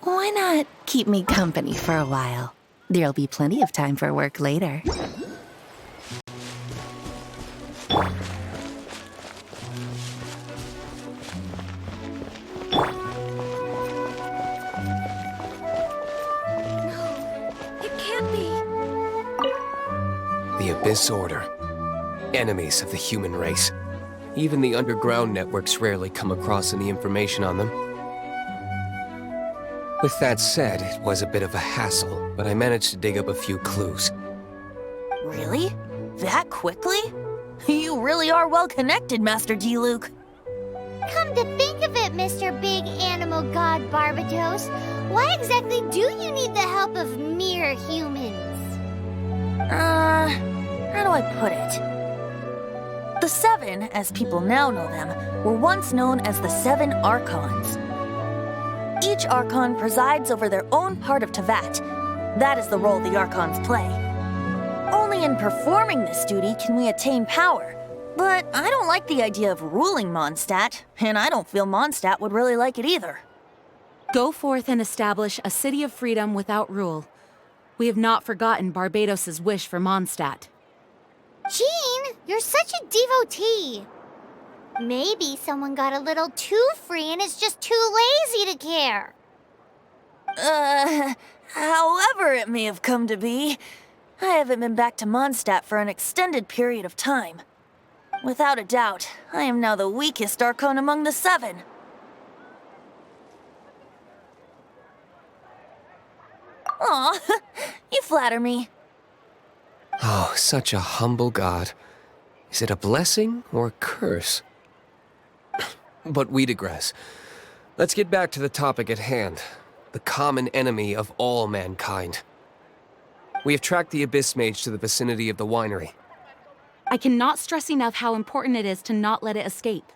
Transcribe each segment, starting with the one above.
Why not keep me company for a while? There'll be plenty of time for work later. The Abyss Order. Enemies of the human race. Even the underground networks rarely come across any information on them. With that said, it was a bit of a hassle, but I managed to dig up a few clues. Really? That quickly? You really are well connected, Master D. Luke. Come to think of it, Mr. Big Animal God Barbados, why exactly do you need the help of mere humans? How do I put it? The Seven, as people now know them, were once known as the Seven Archons. Each Archon presides over their own part of Teyvat. That is the role the Archons play. Only in performing this duty can we attain power. But I don't like the idea of ruling Mondstadt, and I don't feel Mondstadt would really like it either. Go forth and establish a city of freedom without rule. We have not forgotten Barbados's wish for Mondstadt. Jean, you're such a devotee. Maybe someone got a little too free and is just too lazy to care. However it may have come to be, I haven't been back to Mondstadt for an extended period of time. Without a doubt, I am now the weakest Archon among the Seven. Aw, you flatter me. Oh, such a humble god. Is it a blessing or a curse? But we digress. Let's get back to the topic at hand. The common enemy of all mankind. We have tracked the Abyss Mage to the vicinity of the winery. I cannot stress enough how important it is to not let it escape.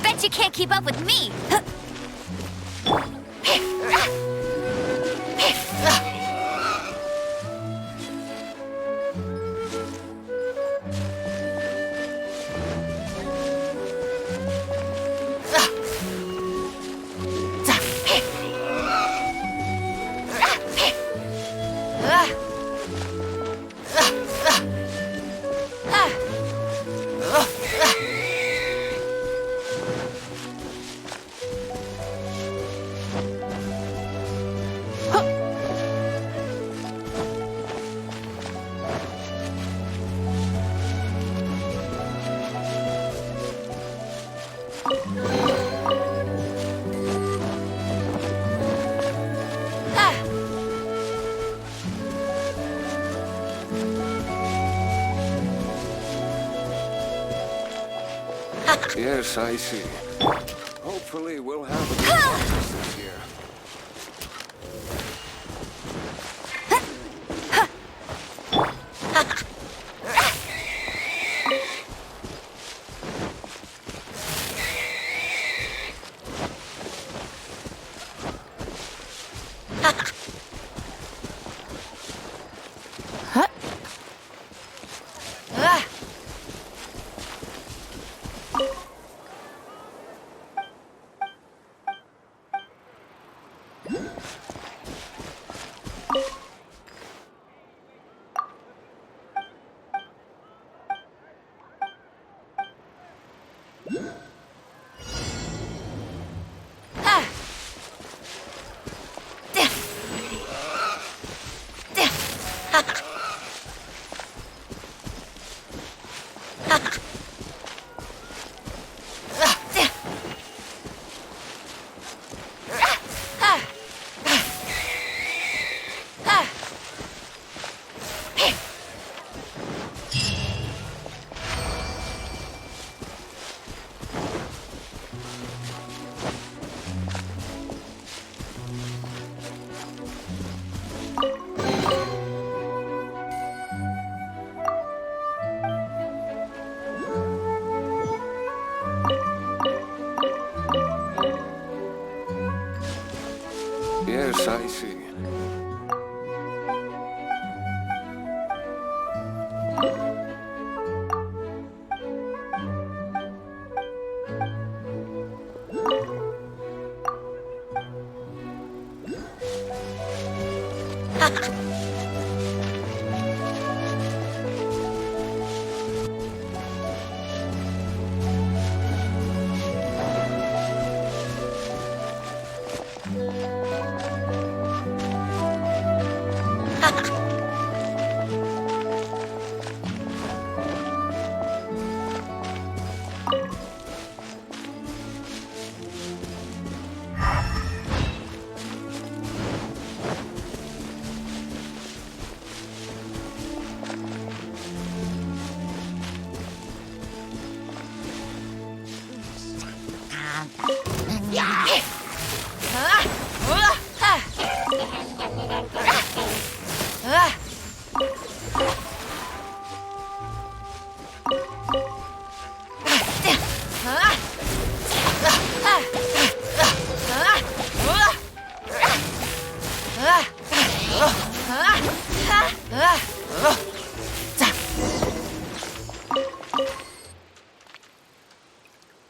Bet you can't keep up with me! Yes, I see. Hopefully we'll have a good harvest this year.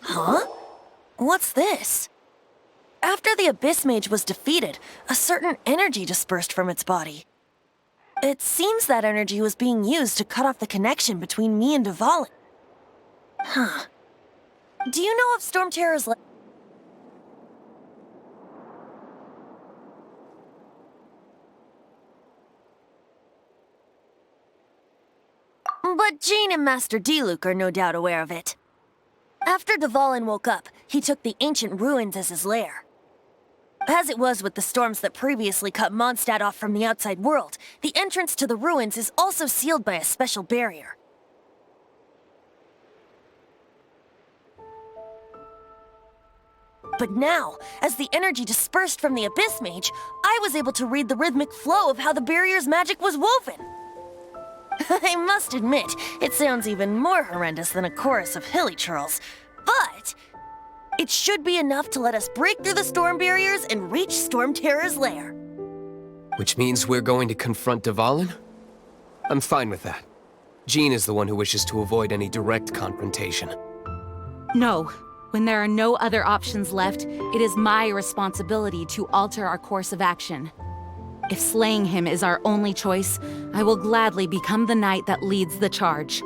Huh? What's this? After the Abyss Mage was defeated, a certain energy dispersed from its body. It seems that energy was being used to cut off the connection between me and Dvalin. Huh. Do you know if Storm Terror's But Jean and Master Diluc are no doubt aware of it. After Dvalin woke up, he took the ancient ruins as his lair. As it was with the storms that previously cut Mondstadt off from the outside world, the entrance to the ruins is also sealed by a special barrier. But now, as the energy dispersed from the Abyss Mage, I was able to read the rhythmic flow of how the barrier's magic was woven. I must admit, it sounds even more horrendous than a chorus of hilly churls, but it should be enough to let us break through the storm barriers and reach Storm Terror's lair. Which means we're going to confront Dvalin? I'm fine with that. Jean is the one who wishes to avoid any direct confrontation. No. When there are no other options left, it is my responsibility to alter our course of action. If slaying him is our only choice, I will gladly become the knight that leads the charge.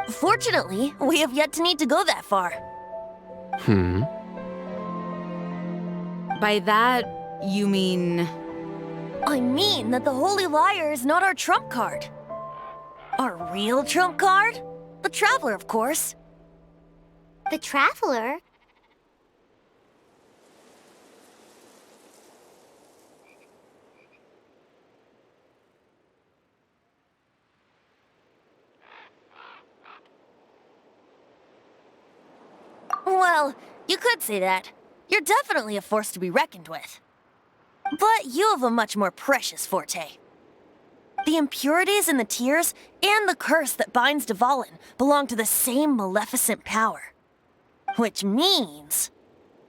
Fortunately, we have yet to need to go that far. By that, you mean... I mean that the Holy Liar is not our trump card. Our real trump card? The Traveler, of course. The Traveler? Well, you could say that. You're definitely a force to be reckoned with. But you have a much more precious forte. The impurities in the tears and the curse that binds Dvalin belong to the same maleficent power. Which means...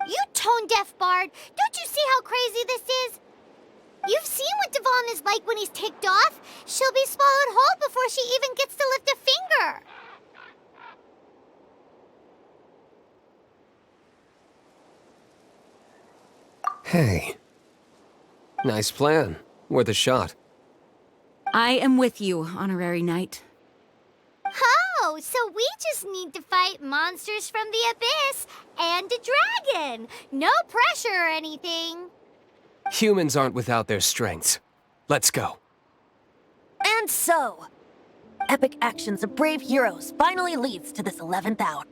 You tone-deaf bard! Don't you see how crazy this is? You've seen what Dvalin is like when he's ticked off. She'll be swallowed whole before she even gets to lift a finger. Hey. Nice plan. Worth a shot. I am with you, Honorary Knight. Oh, so we just need to fight monsters from the Abyss and a dragon. No pressure or anything. Humans aren't without their strengths. Let's go. And so, epic actions of brave heroes finally leads to this 11th hour.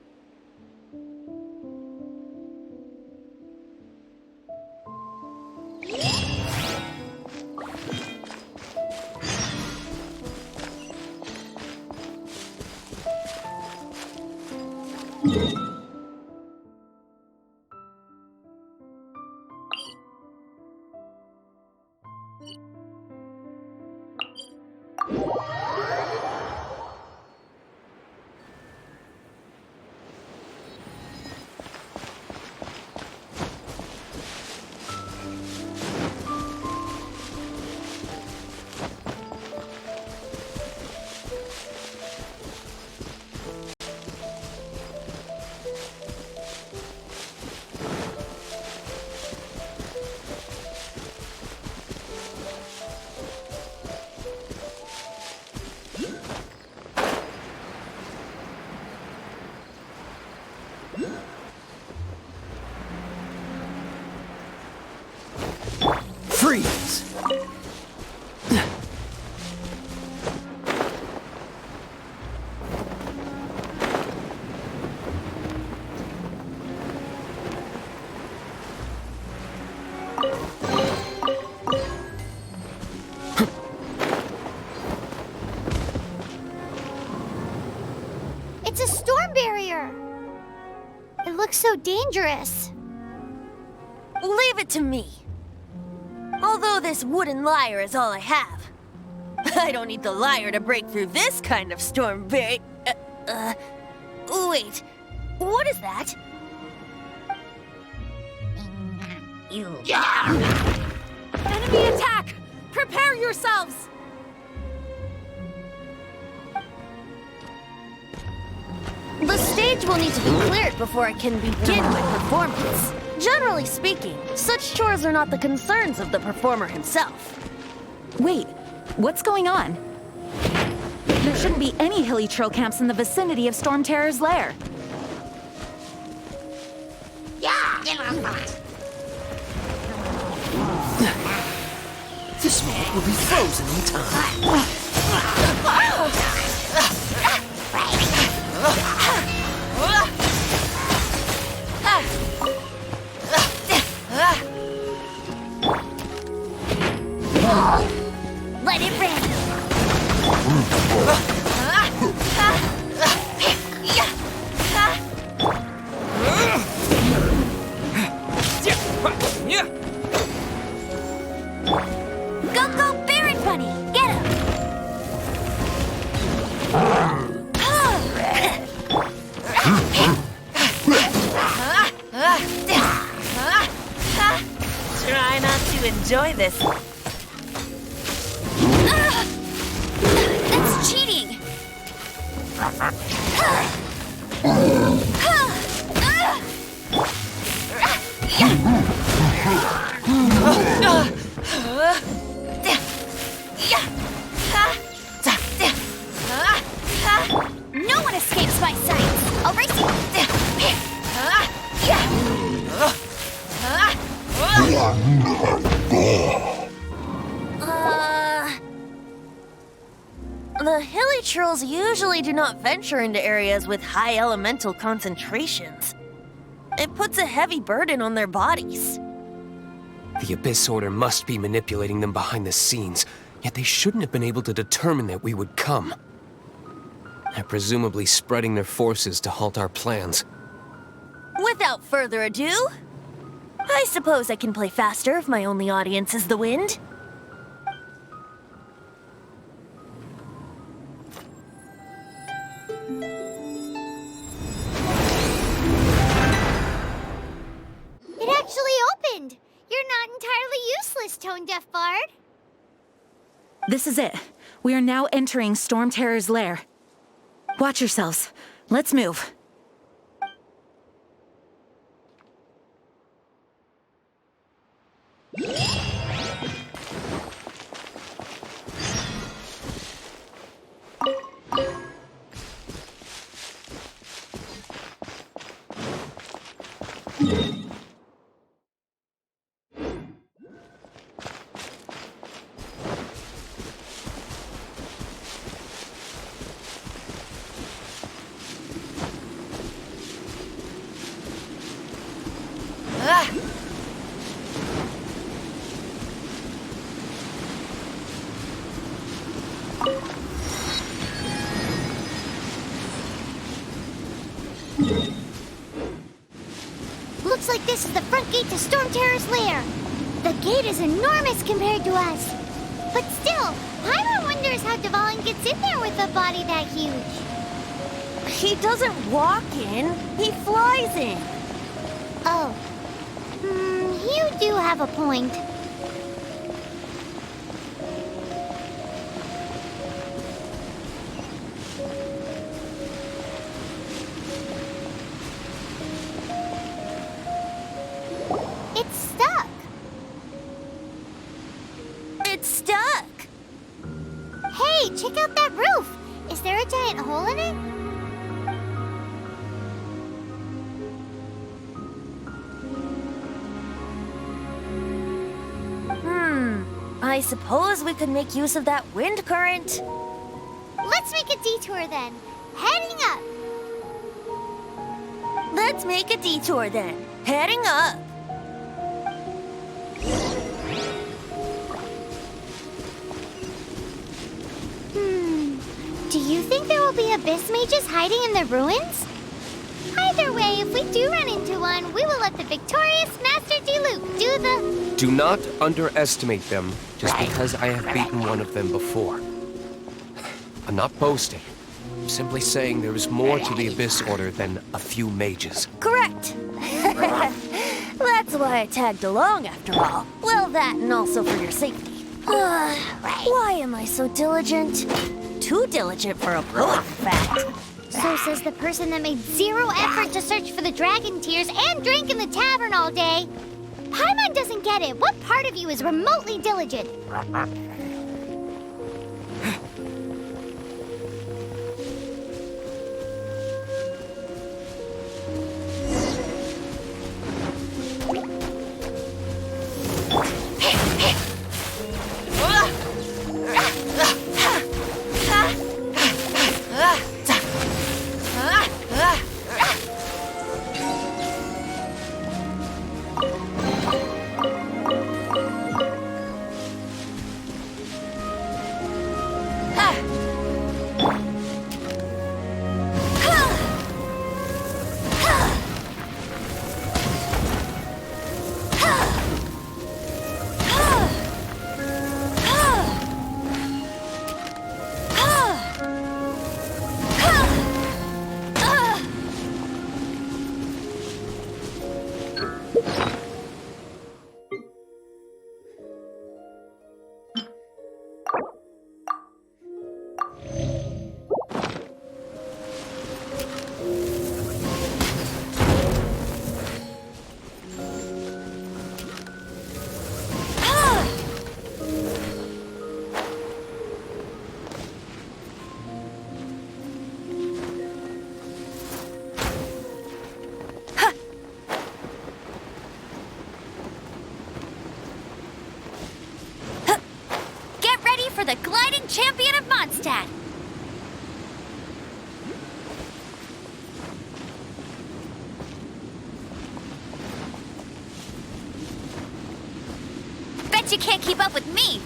Freeze! It's a storm barrier. It looks so dangerous. Leave it to me. Although this wooden lyre is all I have. I don't need the lyre to break through this kind of storm barrier. Wait. What is that? Enemy attack! Prepare yourselves! The stage will need to be cleared before I can begin my performance. Generally speaking, such chores are not the concerns of the performer himself. Wait, what's going on? There shouldn't be any hilly trail camps in the vicinity of Storm Terror's lair. This moment will be frozen in time. Let it rip. Go, Barret Bunny! Get him! Try not to enjoy this. That's cheating! No one escapes my sight! I'll race you! The hilly trolls usually do not venture into areas with high elemental concentrations. It puts a heavy burden on their bodies. The Abyss Order must be manipulating them behind the scenes, yet they shouldn't have been able to determine that we would come. They're presumably spreading their forces to halt our plans. Without further ado, I suppose I can play faster if my only audience is the wind. It actually opened! You're not entirely useless, Tone Deaf Bard. This is it. We are now entering Storm Terror's lair. Watch yourselves. Let's move. Looks like this is the front gate to Storm Terror's lair. The gate is enormous compared to us. But still, Paimon wonders how Dvalin gets in there with a body that huge. He doesn't walk in, he flies in. Oh. You do have a point. It's stuck. It's stuck. Hey, check out that roof. Is there a giant hole in it? I suppose we could make use of that wind current. Let's make a detour then. Heading up. Let's make a detour then. Heading up. Do you think there will be abyss mages hiding in the ruins? Either way, if we do run into one, we will let the victorious Master Diluc do the... Do not underestimate them just because I have beaten one of them before. I'm not boasting. I'm simply saying there is more to the Abyss Order than a few mages. Correct. That's why I tagged along after all. Well, that and also for your safety. Why am I so diligent? Too diligent for a poet, in fact. So says the person that made zero effort to search for the dragon tears and drank in the tavern all day. Paimon doesn't get it. What part of you is remotely diligent? For the gliding champion of Mondstadt. Bet you can't keep up with me.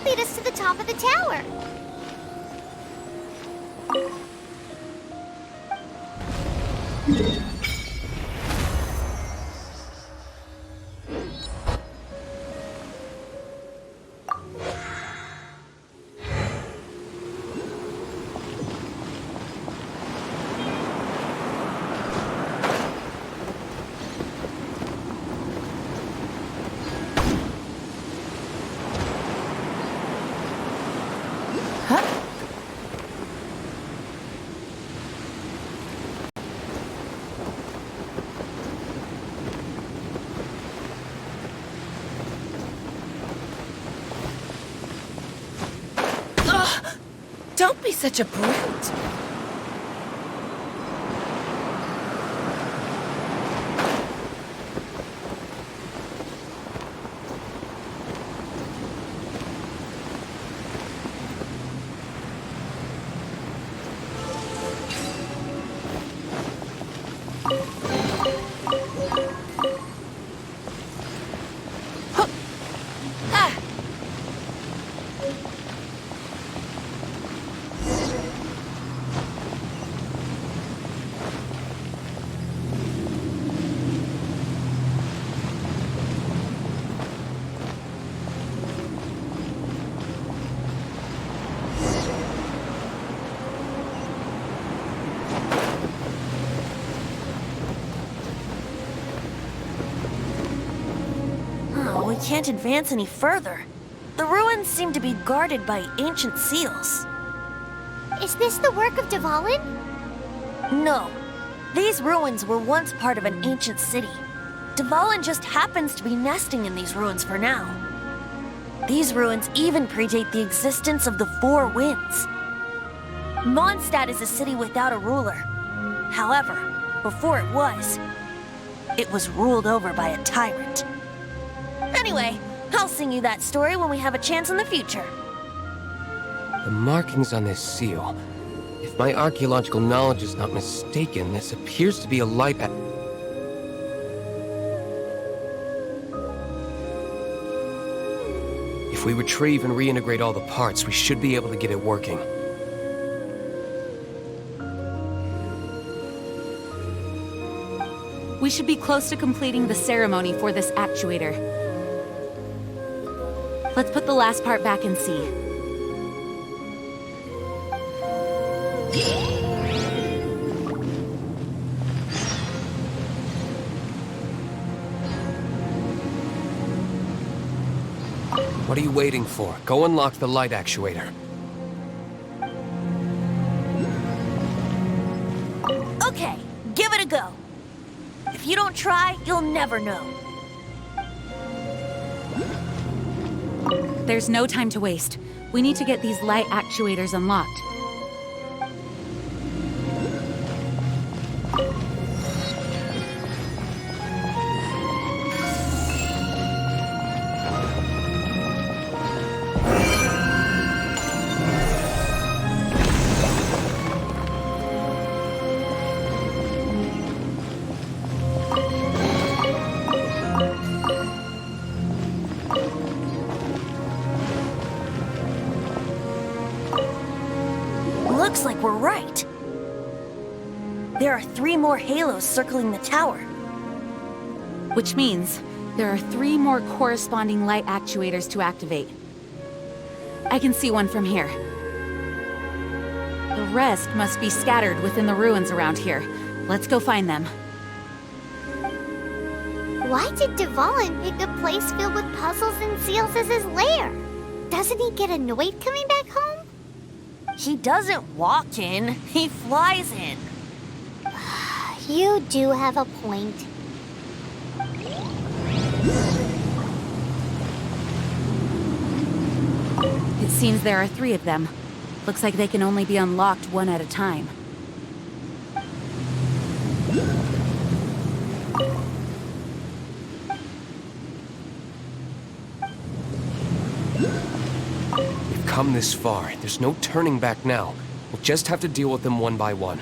Lead us to the top of the tower. Don't be such a brute. can't advance any further. The ruins seem to be guarded by ancient seals. Is this the work of Dvalin? No. These ruins were once part of an ancient city. Dvalin just happens to be nesting in these ruins for now. These ruins even predate the existence of the Four Winds. Mondstadt is a city without a ruler. However, before it was ruled over by a tyrant. Anyway, I'll sing you that story when we have a chance in the future. The markings on this seal. If my archaeological knowledge is not mistaken, this appears to be a light at... If we retrieve and reintegrate all the parts, we should be able to get it working. We should be close to completing the ceremony for this actuator. Let's put the last part back and see. What are you waiting for? Go unlock the light actuator. Okay, give it a go. If you don't try, you'll never know. There's no time to waste. We need to get these light actuators unlocked. Looks like we're right. There are 3 more halos circling the tower. Which means there are 3 more corresponding light actuators to activate. I can see one from here. The rest must be scattered within the ruins around here. Let's go find them. Why did Dvalin pick a place filled with puzzles and seals as his lair? Doesn't he get annoyed coming back home? He doesn't walk in, he flies in. You do have a point. It seems there are 3 of them. Looks like they can only be unlocked one at a time. We've come this far. There's no turning back now. We'll just have to deal with them one by one.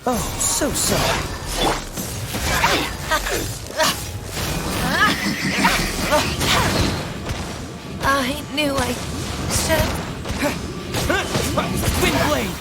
Oh, so sorry. I knew I should. Windblade!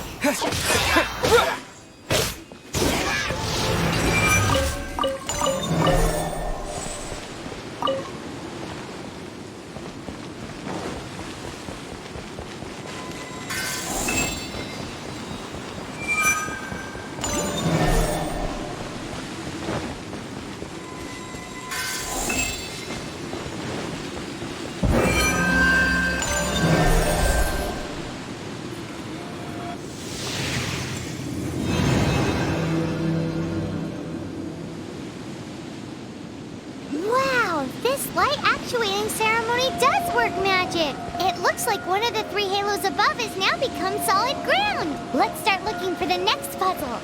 Wow, this light actuating ceremony does work magic. It looks like one of the 3 halos above has now become solid ground. Let's start looking for the next puzzle.